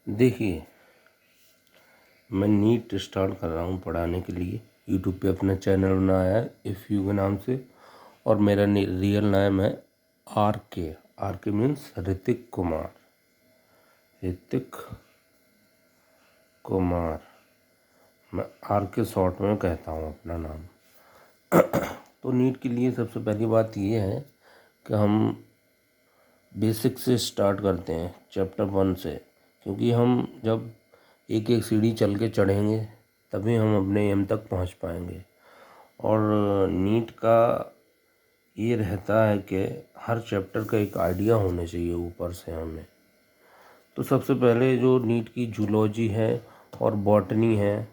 देखिए, मैं NEET start कर रहा हूँ पढ़ाने के लिए। यूट्यूब पे अपना चैनल बनाया है इफ़ यू के नाम से, और मेरा रियल नाम है RK। RK means Hrithik Kumar. Hrithik Kumar, मैं RK शॉर्ट में कहता हूँ अपना नाम। तो नीट के लिए सबसे पहली बात ये है कि हम बेसिक से स्टार्ट करते हैं, चैप्टर 1 से, क्योंकि हम जब एक एक सीढ़ी चल के चढ़ेंगे तभी हम अपने एम तक पहुंच पाएंगे। और नीट का ये रहता है कि हर चैप्टर का एक आइडिया होना चाहिए ऊपर से हमें। तो सबसे पहले जो नीट की जूलॉजी है और बॉटनी है,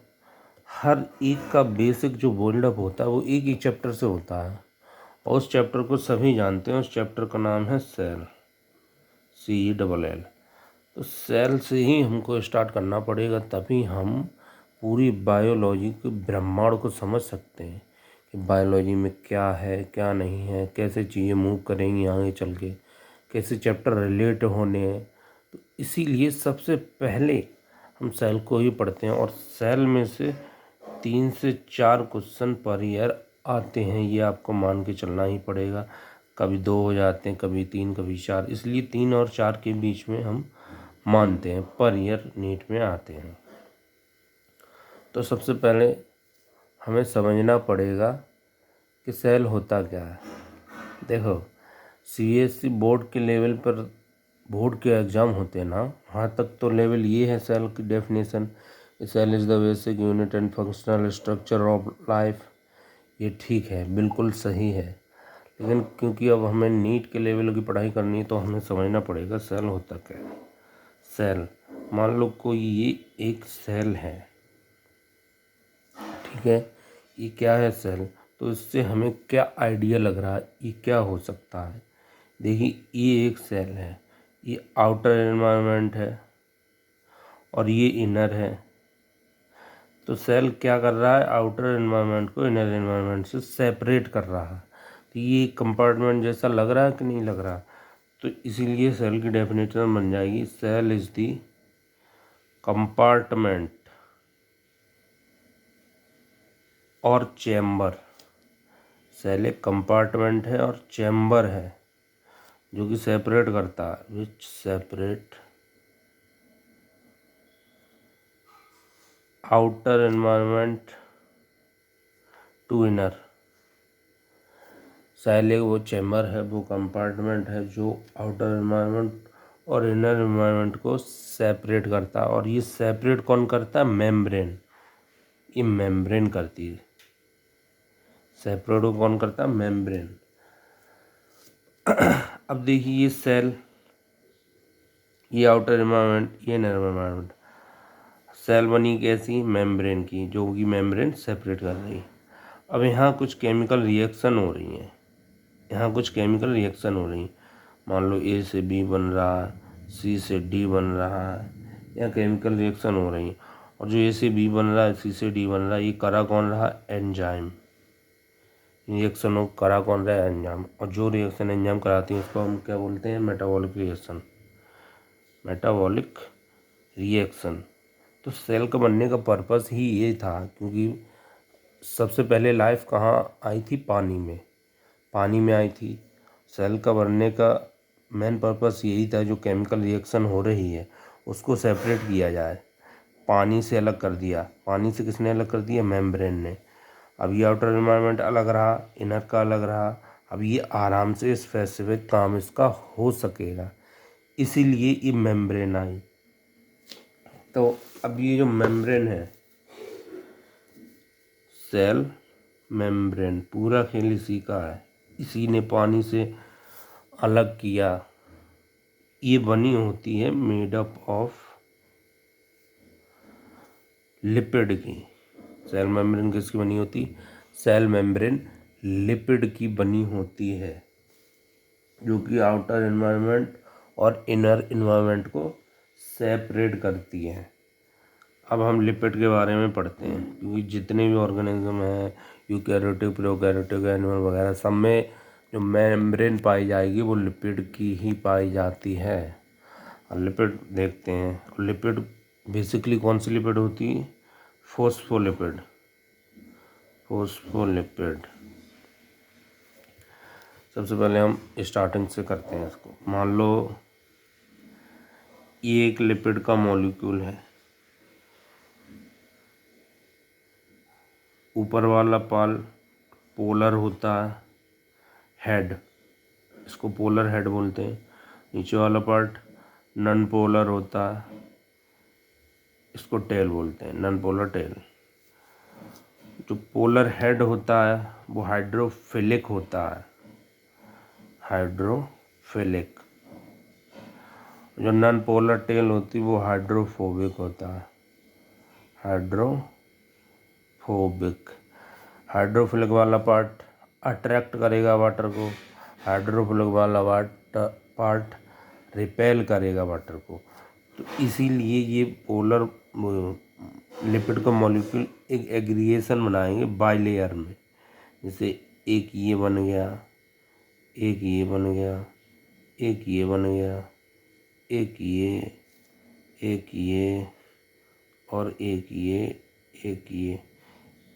हर एक का बेसिक जो बिल्डअप होता है वो एक ही चैप्टर से होता है, और उस चैप्टर को सभी जानते हैं। उस चैप्टर का नाम है सेल, CELL। तो सेल से ही हमको स्टार्ट करना पड़ेगा, तभी हम पूरी बायोलॉजी के ब्रह्मांड को समझ सकते हैं कि बायोलॉजी में क्या है क्या नहीं है, कैसे चीज़ें मूव करेंगी आगे चल के, कैसे चैप्टर रिलेट होने हैं। तो इसीलिए सबसे पहले हम सेल को ही पढ़ते हैं, और सेल में से 3 से 4 क्वेश्चन पर ईयर आते हैं, ये आपको मान के चलना ही पड़ेगा। कभी 2 हो जाते हैं, कभी 3, कभी 4, इसलिए 3 और 4 के बीच में हम मानते हैं पर ईयर नीट में आते हैं। तो सबसे पहले हमें समझना पड़ेगा कि सेल होता क्या है। देखो, CBSE बोर्ड के लेवल पर बोर्ड के एग्ज़ाम होते हैं ना, वहाँ तक तो लेवल ये है सेल की definition, cell is the basic unit and functional structure of life. ये ठीक है, बिल्कुल सही है। लेकिन क्योंकि अब हमें नीट के लेवल की पढ़ाई करनी है तो हमें समझना पड़ेगा सेल होता क्या है। सेल, मान लो कोई ये एक सेल है, ठीक है, ये क्या है सेल, तो इससे हमें क्या आइडिया लग रहा है ये क्या हो सकता है। देखिए, ये एक सेल है, ये आउटर एनवायरनमेंट है और ये इनर है। तो सेल क्या कर रहा है, आउटर एनवायरनमेंट को इनर एनवायरनमेंट से सेपरेट कर रहा है। तो ये कंपार्टमेंट जैसा लग रहा है कि नहीं लग रहा। तो इसीलिए सेल की डेफिनेशन बन जाएगी, सेल इज़ दी कंपार्टमेंट और चैम्बर। सेल एक कंपार्टमेंट है और चैम्बर है जो कि सेपरेट करता है, which separate outer environment to inner. Cell एक वो चैम्बर है, वो कंपार्टमेंट है जो आउटर एनवायरनमेंट और इनर एनवायरनमेंट को सेपरेट करता है। और ये सेपरेट कौन करता है, मेम्ब्रेन। ये मेम्ब्रेन करती है, सेपरेट को कौन करता है, मेम्ब्रेन। अब देखिए, ये सेल, ये आउटर एनवायरनमेंट, ये इनर एनवायरनमेंट। सेल बनी कैसी, मेम्ब्रेन की, जो कि मेम्ब्रेन सेपरेट कर रही है। अब यहाँ कुछ केमिकल रिएक्शन हो रही हैं, यहाँ कुछ केमिकल रिएक्शन हो रही हैं। मान लो A से B बन रहा है, C से D बन रहा है, यहाँ केमिकल रिएक्शन हो रही हैं। और जो A से B बन रहा है, C से D बन रहा है, ये करा कौन रहा, एंजाइम। रिएक्शन को करा कौन रहा है, एंजाइम। और जो रिएक्शन एंजाइम कराती है उसको हम क्या बोलते हैं, मेटाबॉलिक रिएक्शन। Metabolic reaction. तो सेल का बनने का पर्पस ही ये था, क्योंकि सबसे पहले लाइफ कहाँ आई थी, पानी में, पानी में आई थी। सेल का बनने का मेन पर्पस यही था, जो केमिकल रिएक्शन हो रही है उसको सेपरेट किया जाए, पानी से अलग कर दिया। पानी से किसने अलग कर दिया, मेम्ब्रेन ने। अब ये आउटर एनवायरनमेंट अलग रहा, इनर का अलग रहा। अब ये आराम से स्पेसिफिक काम इसका हो सकेगा, इसीलिए ये मेम्ब्रेन आई। तो अब ये जो मेम्ब्रेन है, सेल मेम्ब्रेन, पूरा खेल इसी का है, इसी ने पानी से अलग किया। ये बनी होती है मेड अप ऑफ लिपिड की। सेल मेम्ब्रेन किसकी बनी होती, सेल मेम्ब्रेन लिपिड की बनी होती है, जो कि आउटर एनवायरनमेंट और इनर एनवायरनमेंट को सेपरेट करती है। अब हम लिपिड के बारे में पढ़ते हैं, क्योंकि जितने भी ऑर्गेनिज्म हैं, यूकैरियोटिक, प्रोकैरियोटिक, एनिमल वगैरह, सब में जो मेम्ब्रेन पाई जाएगी वो लिपिड की ही पाई जाती है। लिपिड देखते हैं। लिपिड बेसिकली कौन सी लिपिड होती है? फोस्फोलिपिड। फोस्फोलिपिड। सबसे पहले हम स्टार्टिंग से करते हैं इसको। मान लो ये एक लिपिड का मॉलिक्यूल है। ऊपर वाला पोलर होता है, हेड, इसको पोलर हेड बोलते हैं। नीचे वाला पार्ट नॉन पोलर होता है, इसको टेल बोलते हैं, नॉन पोलर टेल। जो पोलर हेड होता है वो हाइड्रोफिलिक होता है, हाइड्रोफिलिक। जो नॉन पोलर टेल होती है वो हाइड्रोफोबिक होता है, हाइड्रोफोबिक। हाइड्रोफिलिक वाला पार्ट अट्रैक्ट करेगा वाटर को, हाइड्रोफिलिक वाला पार्ट रिपेल करेगा वाटर को। तो इसीलिए ये पोलर लिपिड का मॉलिक्यूल एक एग्रीगेशन बनाएंगे बाइलेयर में। जैसे एक ये बन गया, एक ये बन गया, एक ये बन गया, एक ये और एक ये।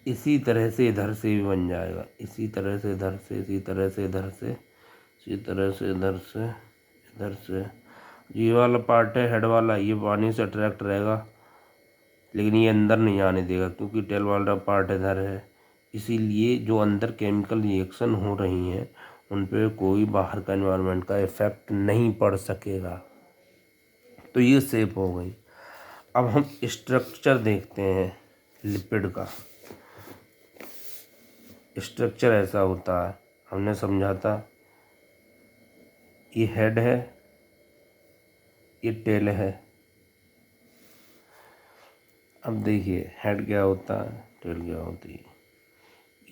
इसी तरह से इधर से भी बन जाएगा, इसी तरह से इधर से, इसी तरह से इधर से, इसी तरह से इधर से, इधर से। ये वाला पार्ट है हेड वाला, ये पानी से अट्रैक्ट रहेगा लेकिन ये अंदर नहीं आने देगा क्योंकि टेल वाला पार्ट इधर है। इसीलिए जो अंदर केमिकल रिएक्शन हो रही हैं उन पे कोई बाहर का एनवायरनमेंट का इफ़ेक्ट नहीं पड़ सकेगा। तो ये सेफ हो गई। अब हम स्ट्रक्चर देखते हैं लिपिड का। स्ट्रक्चर ऐसा होता है, हमने समझा था, ये हेड है, ये टेल है। अब देखिए हेड क्या होता है, टेल क्या होती है।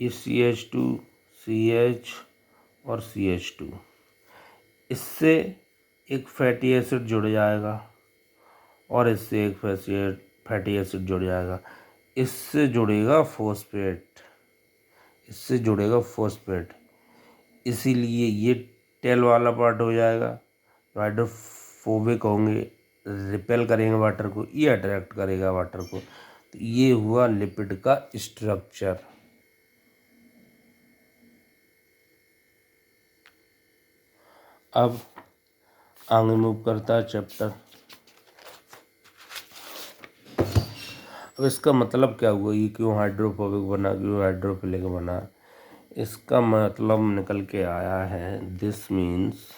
ये CH2, CH और CH2, इससे एक फैटी एसिड जुड़ जाएगा और इससे एक फैटी एसिड जुड़ जाएगा। इससे जुड़ेगा फॉस्फेट, इससे जुड़ेगा फॉस्फेट। इसीलिए ये टेल वाला पार्ट हो जाएगा। हाइड्रोफोबिक होंगे, रिपेल करेंगे वाटर को, ये अट्रैक्ट करेगा वाटर को। तो ये हुआ लिपिड का स्ट्रक्चर। अब आगे मूव करता है चैप्टर। अब इसका मतलब क्या हुआ, ये क्यों हाइड्रोफोबिक बना, क्यों हाइड्रोफिलिक बना? इसका मतलब निकल के आया है, दिस मीन्स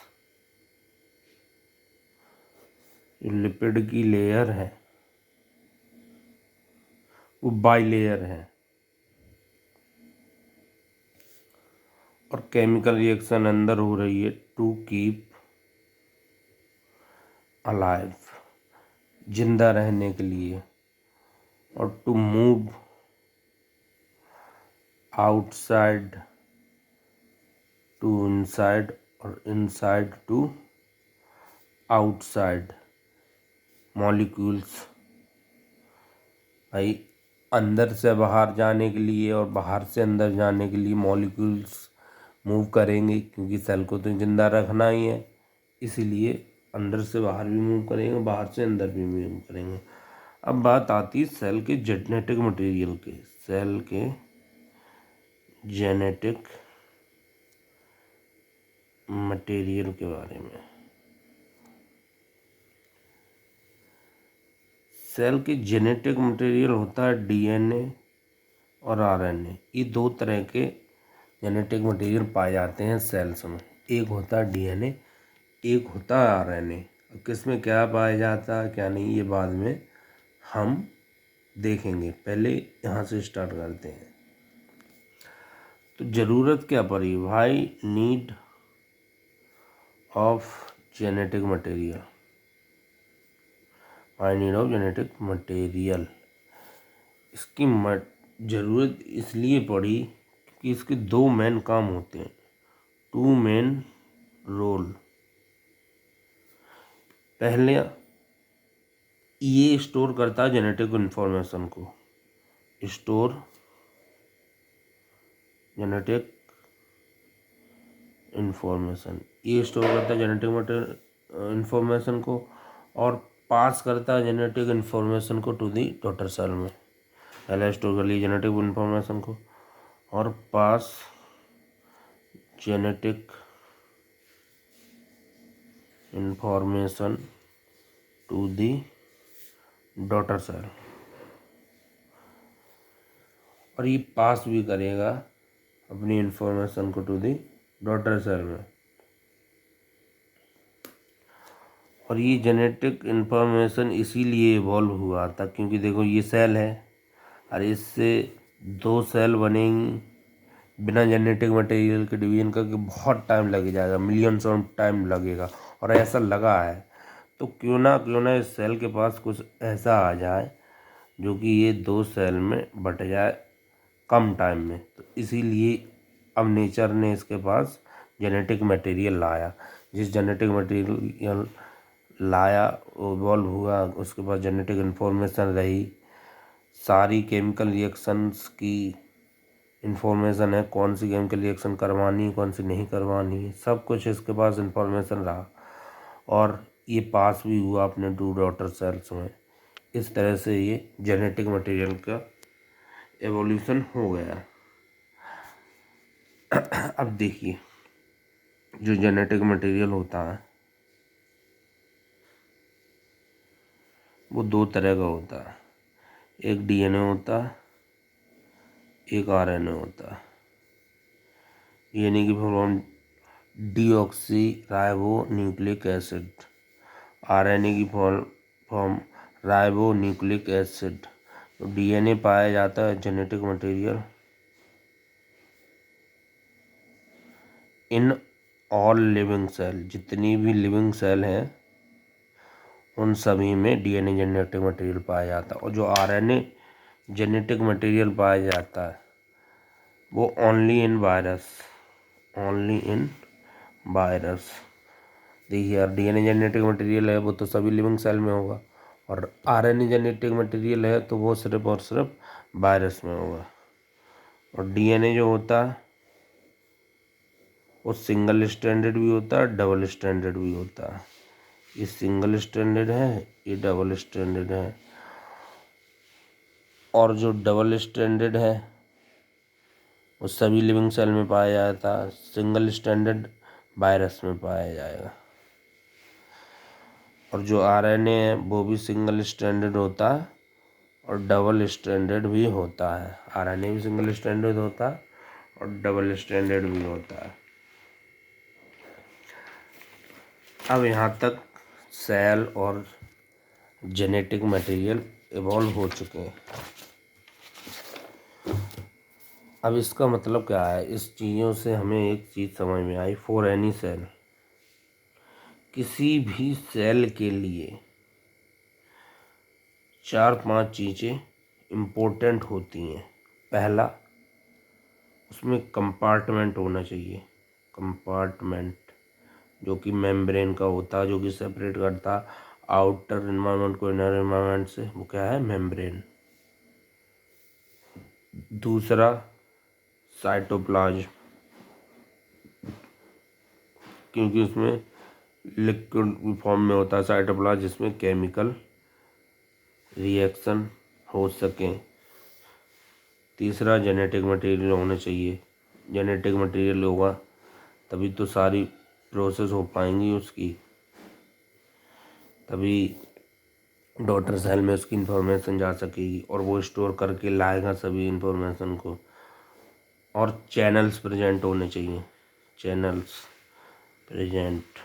लिपिड की लेयर है वो बाइलेयर है और केमिकल रिएक्शन अंदर हो रही है टू कीप अलाइव, जिंदा रहने के लिए, और to move outside to inside और इनसाइड टू आउटसाइड। मॉलिक्यूल्स भाई अंदर से बाहर जाने के लिए और बाहर से अंदर जाने के लिए मॉलिक्यूल्स मूव करेंगे क्योंकि सेल को तो जिंदा रखना ही है। इसीलिए अंदर से बाहर भी मूव करेंगे, बाहर से अंदर भी मूव करेंगे। अब बात आती है सेल के जेनेटिक मटेरियल के, सेल के जेनेटिक मटेरियल के बारे में। सेल के जेनेटिक मटेरियल होता है DNA और RNA। ये दो तरह के जेनेटिक मटेरियल पाए जाते हैं सेल्स में। एक होता है DNA, एक होता है RNA। अब किस में क्या पाया जाता है क्या नहीं, ये बाद में हम देखेंगे। पहले यहाँ से स्टार्ट करते हैं। तो ज़रूरत क्या पड़ी भाई, need of genetic material, I need of genetic material. इसकी ज़रूरत इसलिए पड़ी कि इसके दो मेन काम होते हैं, टू मेन रोल। पहले ये स्टोर करता है जेनेटिक इन्फॉर्मेशन को, स्टोर जेनेटिक इन्फॉर्मेशन, ये स्टोर करता है जेनेटिक इंफॉर्मेशन को। और पास करता है जेनेटिक इन्फॉर्मेशन को टू दी डॉटर सेल में। पहले स्टोर कर ली जेनेटिक इन्फॉर्मेशन को और pass genetic information to the daughter cell, और ये पास भी करेगा अपनी इन्फॉर्मेशन को टू दी डॉटर सेल में। और ये जेनेटिक इन्फॉर्मेशन इसीलिए इवॉल्व हुआ था क्योंकि देखो ये सेल है और इससे 2 सेल बनेंगी बिना जेनेटिक मटेरियल के डिवीजन का, कि बहुत टाइम लग जाएगा, मिलियंस ऑफ टाइम लगेगा। और ऐसा लगा है तो क्यों ना इस सेल के पास कुछ ऐसा आ जाए जो कि ये 2 सेल में बट जाए कम टाइम में। तो इसीलिए अब नेचर ने इसके पास जेनेटिक मटेरियल लाया। जिस जेनेटिक मटेरियल लाया इवॉल्व हुआ, उसके पास जेनेटिक इन्फॉर्मेशन रही, सारी केमिकल रिएक्शंस की इन्फॉर्मेशन है, कौन सी केमिकल रिएक्शन करवानी कौन सी नहीं करवानी, सब कुछ इसके पास इन्फॉर्मेशन रहा और ये पास भी हुआ अपने 2 डॉटर सेल्स में। इस तरह से ये जेनेटिक मटेरियल का एवोल्यूशन हो गया। अब देखिए जो जेनेटिक मटेरियल होता है वो 2 तरह का होता है, एक डीएनए होता है, एक आरएनए होता है। डीएनए की form deoxy ribo nucleic acid, RNA की फॉर्म राइबो न्यूक्लिक एसिड। तो डीएनए पाया जाता है genetic material in all living cell, जितनी भी लिविंग सेल हैं उन सभी में डीएनए जेनेटिक मटेरियल पाया जाता है। और जो आरएनए जेनेटिक मटेरियल पाया जाता है वो only in virus, only in virus. देखिए यार, डीएनए जेनेटिक मटेरियल है वो तो सभी लिविंग सेल में होगा और आरएनए जेनेटिक मटेरियल है तो वो सिर्फ और सिर्फ वायरस में होगा। और डीएनए जो होता है वो सिंगल स्ट्रैंडेड भी होता है, डबल स्ट्रैंडेड भी होता है। ये सिंगल स्ट्रैंडेड है, ये डबल स्ट्रैंडेड है। और जो डबल स्ट्रैंडेड है वो सभी लिविंग सेल में पाया जाता है, सिंगल स्ट्रैंडेड वायरस में पाया जाएगा। और जो आरएनए है वो भी सिंगल स्ट्रैंडेड होता है और डबल स्ट्रैंडेड भी होता है। आरएनए भी सिंगल स्ट्रैंडेड होता है और डबल स्ट्रैंडेड भी होता है। अब यहाँ तक सेल और जेनेटिक मटेरियल इवॉल्व हो चुके हैं। अब इसका मतलब क्या है, इस चीज़ों से हमें एक चीज़ समझ में आई, फॉर एनी सेल, किसी भी सेल के लिए 4-5 चीज़ें इम्पोर्टेंट होती हैं। पहला, उसमें कंपार्टमेंट होना चाहिए, कंपार्टमेंट जो कि मेम्ब्रेन का होता है, जो कि सेपरेट करता है आउटर इन्वायरमेंट को इनर इन्वायरमेंट से, वो क्या है, मेम्ब्रेन। दूसरा, साइटोप्लाज्म, क्योंकि उसमें लिक्विड फॉर्म में होता है साइटोप्लाज्म, जिसमें केमिकल रिएक्शन हो सकें। तीसरा, जेनेटिक मटेरियल होना चाहिए, जेनेटिक मटेरियल होगा तभी तो सारी प्रोसेस हो पाएंगी उसकी, तभी डॉटर सेल में उसकी इंफॉर्मेशन जा सकेगी और वो स्टोर करके लाएगा सभी इंफॉर्मेशन को। और चैनल्स प्रेजेंट होने चाहिए, channels present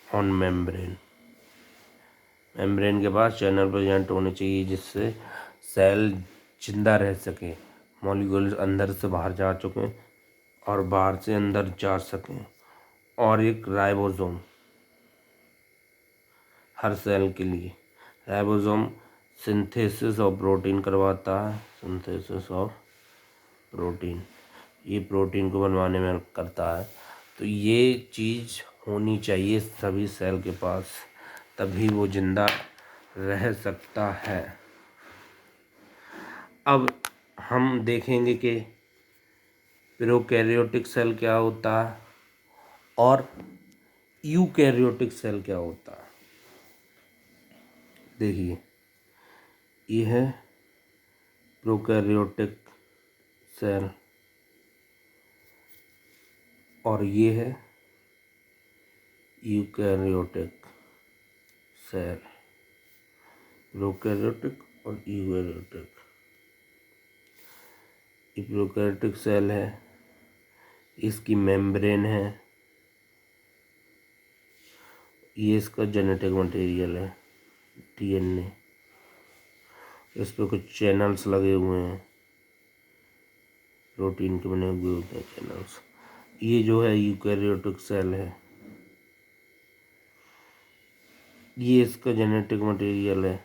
on membrane, membrane के पास चैनल प्रेजेंट होने चाहिए जिससे सेल जिंदा रह सके, मॉलिक्यूल्स अंदर से बाहर जा चुके और बाहर से अंदर जा सकें। और एक राइबोसोम हर सेल के लिए, राइबोसोम सिंथेसिस ऑफ प्रोटीन करवाता है, सिंथेसिस ऑफ प्रोटीन, ये प्रोटीन को बनवाने में हेल्प करता है। तो ये चीज़ होनी चाहिए सभी सेल के पास, तभी वो जिंदा रह सकता है। अब हम देखेंगे कि प्रोकैरियोटिक सेल क्या होता है और यूकैरियोटिक सेल क्या होता है। देखिए ये है प्रोकैरियोटिक सेल और ये है यूकैरियोटिक सेल। प्रोकैरियोटिक और यूकैरियोटिक। ये प्रोकैरियोटिक सेल है, इसकी मेम्ब्रेन है, ये इसका जेनेटिक मटेरियल है डीएनए। इस पर कुछ चैनल्स लगे हुए हैं, प्रोटीन के बने हुए होते हैं चैनल्स। ये जो है यूकैरियोटिक सेल है, ये इसका जेनेटिक मटेरियल है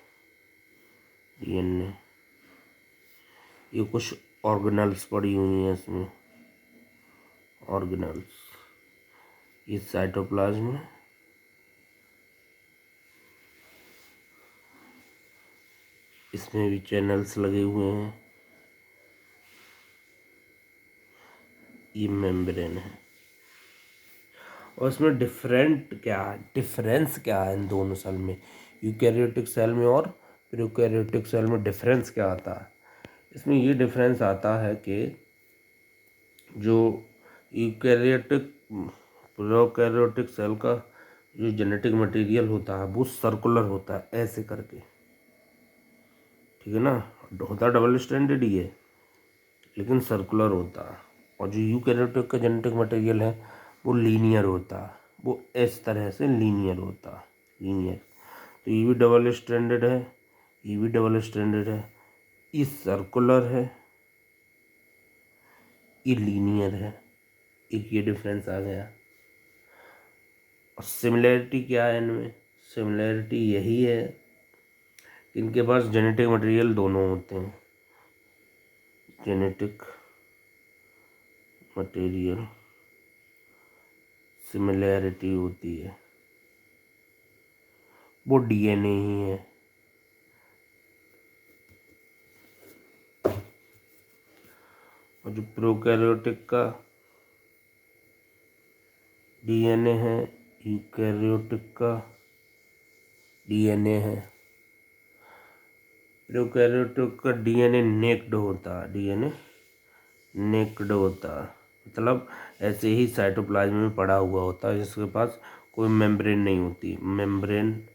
डीएनए। ये कुछ ऑर्गेनल्स पड़ी हुई हैं इसमें, ऑर्गेनल्स। ये साइटोप्लाज्म है, इसमें भी चैनल्स लगे हुए हैं। ये मेम्ब्रेन है। और इसमें डिफरेंस क्या है इन दोनों सेल में, यूकैरियोटिक सेल में और प्रोकैरियोटिक सेल में डिफरेंस क्या आता है? इसमें ये डिफरेंस आता है कि जो यूकैरियोटिक प्रोकैरियोटिक सेल का जो जेनेटिक मटेरियल होता है वो सर्कुलर होता है, ऐसे करके, ठीक है ना। होता डबल स्टैंडर्ड ही है लेकिन सर्कुलर होता है। और जो यूकैरियोटिक का जेनेटिक मटेरियल है वो लीनियर होता है, वो इस तरह से लीनियर होता है, लीनियर। तो ये भी डबल स्टैंडर्ड है, ये भी डबल स्टैंडर्ड है। ये सर्कुलर है, ये लीनियर है। एक ये डिफरेंस आ गया। और सिमिलैरिटी क्या है इनमें? सिमिलैरिटी यही है कि इनके पास जेनेटिक मटेरियल दोनों होते हैं, जेनेटिक मटेरियल सिमिलैरिटी होती है, वो डीएनए ही है। और जो प्रोकैरियोटिक का डीएनए है, यूकैरियोटिक का डीएनए है। प्रोकैरियोटिक का डीएनए नेक्ड होता है, डीएनए नेक्ड होता है, मतलब ऐसे ही साइटोप्लाज्म में पड़ा हुआ होता है, जिसके पास कोई मेम्ब्रेन नहीं होती, मेम्ब्रेन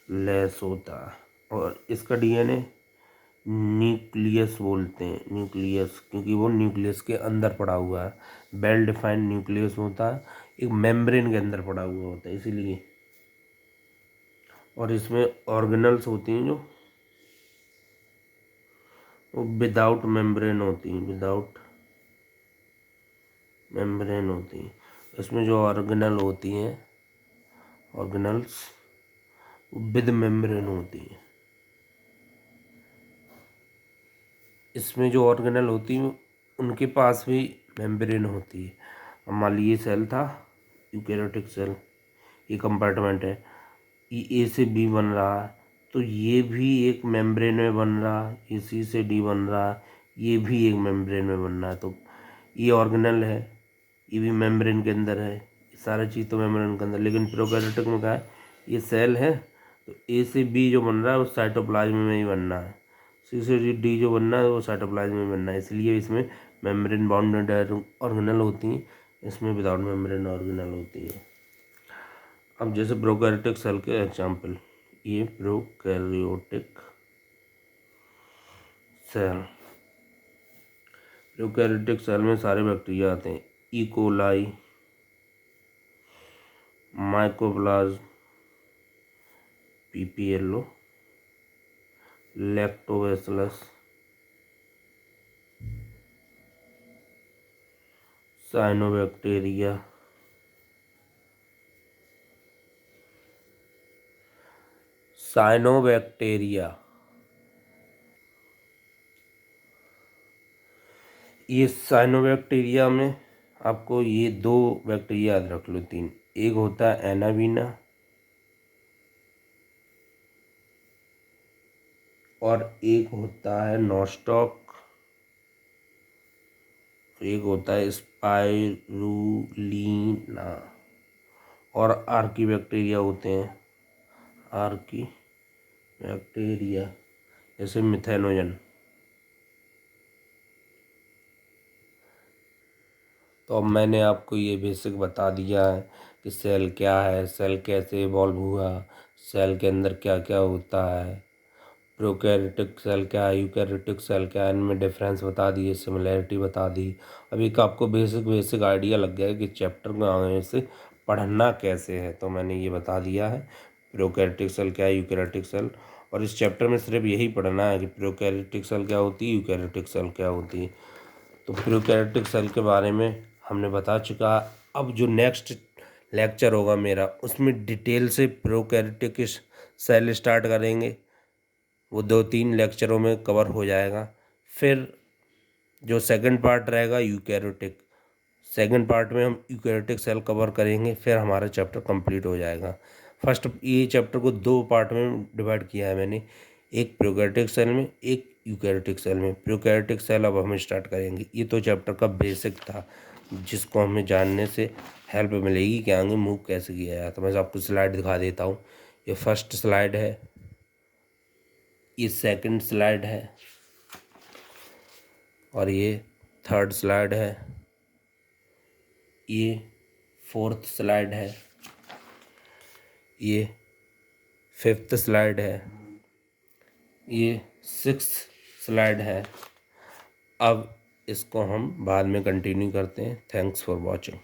लेस होता है। और इसका डीएनए न्यूक्लियस बोलते हैं, न्यूक्लियस, क्योंकि वो न्यूक्लियस के अंदर पड़ा हुआ है। वेल डिफाइंड न्यूक्लियस होता है, एक मेम्ब्रेन के अंदर पड़ा हुआ होता है इसीलिए। और इसमें ऑर्गेनल्स होती हैं जो वो विदाउट मेम्ब्रेन होती हैं, विदाउट मेम्ब्रेन होती हैं। इसमें जो ऑर्गेनल होती हैं, ऑर्गेनल्स विद मेम्ब्रेन होती हैं। इसमें जो ऑर्गेनल होती हैं उनके पास भी मेम्ब्रेन होती है। अब मान लीजिए सेल था यूकैरियोटिक सेल, ये कंपार्टमेंट है, ये ए से बी बन रहा है तो ये भी एक मेम्ब्रेन में बन रहा है, ये सी से डी बन रहा है, ये भी एक मेम्ब्रेन में बन रहा है। तो ये ऑर्गेनल है, ये भी मेम्ब्रेन के अंदर है, सारा चीज़ तो मेम्ब्रेन के अंदर। लेकिन प्रोकैरियोटिक में क्या है, ये सेल है तो ए से बी जो बन रहा है वो साइटोप्लाज्म में ही बनना है, सी से डी जो बनना है वो साइटोप्लाज्म में बनना है। इसलिए इसमें मेम्ब्रेन बाउंडेड ऑर्गेनल होती हैं, इसमें विदाउट मेम्ब्रेन ऑर्गेनल होती है। अब जैसे प्रोकैरियोटिक सेल के एग्जाम्पल, ये प्रोकैरियोटिक सेल, प्रोकैरियोटिक सेल में सारे बैक्टीरिया आते हैं, E coli, mycoplasma, PPLO, lactobacillus, cyanobacteria, cyanobacteria. ये साइनोबैक्टीरिया में आपको ये दो बैक्टीरिया याद रख लो, तीन। एक होता है एनावीना और एक होता है नॉस्टॉक, एक होता है स्पाइरुलिना। और आर्की बैक्टीरिया होते हैं, आर्की बैक्टीरिया जैसे मिथेनोजन। तो अब मैंने आपको ये बेसिक बता दिया है कि सेल क्या है, सेल कैसे इवॉल्व हुआ, सेल के अंदर क्या क्या होता है, प्रोकैरियोटिक सेल क्या है, यूकैरियोटिक सेल क्या है, इनमें डिफरेंस बता दिए, सिमिलैरिटी बता दी। अभी का आपको बेसिक आइडिया लग गया है कि चैप्टर में आने से पढ़ना कैसे है। तो मैंने ये बता दिया है प्रोकैरियोटिक सेल क्या है, यूकैरियोटिक सेल। और इस चैप्टर में सिर्फ यही पढ़ना है कि प्रोकैरियोटिक सेल क्या होती है, यूकैरियोटिक सेल क्या होती है। तो प्रोकैरियोटिक सेल के बारे में हमने बता चुका। अब जो नेक्स्ट लेक्चर होगा मेरा, उसमें डिटेल से प्रोकैरियोटिक सेल स्टार्ट करेंगे। वो 2-3 लेक्चरों में कवर हो जाएगा। फिर जो सेकंड पार्ट रहेगा यूकैरियोटिक, सेकंड पार्ट में हम यूकैरियोटिक सेल कवर करेंगे। फिर हमारा चैप्टर कंप्लीट हो जाएगा। फर्स्ट ये चैप्टर को 2 पार्ट में डिवाइड किया है मैंने, एक प्रोकैरियोटिक सेल में, एक यूकैरियोटिक सेल में। प्रोकैरियोटिक सेल अब हम स्टार्ट करेंगे। ये तो चैप्टर का बेसिक था जिसको हमें जानने से हेल्प मिलेगी कि आगे मूव कैसे किया जाए। तो मैं आपको स्लाइड दिखा देता हूँ। ये फर्स्ट स्लाइड है, ये सेकंड स्लाइड है, और ये थर्ड स्लाइड है, ये फोर्थ स्लाइड है, ये फिफ्थ स्लाइड है, ये सिक्स्थ स्लाइड है। अब इसको हम बाद में कंटिन्यू करते हैं। Thanks for watching.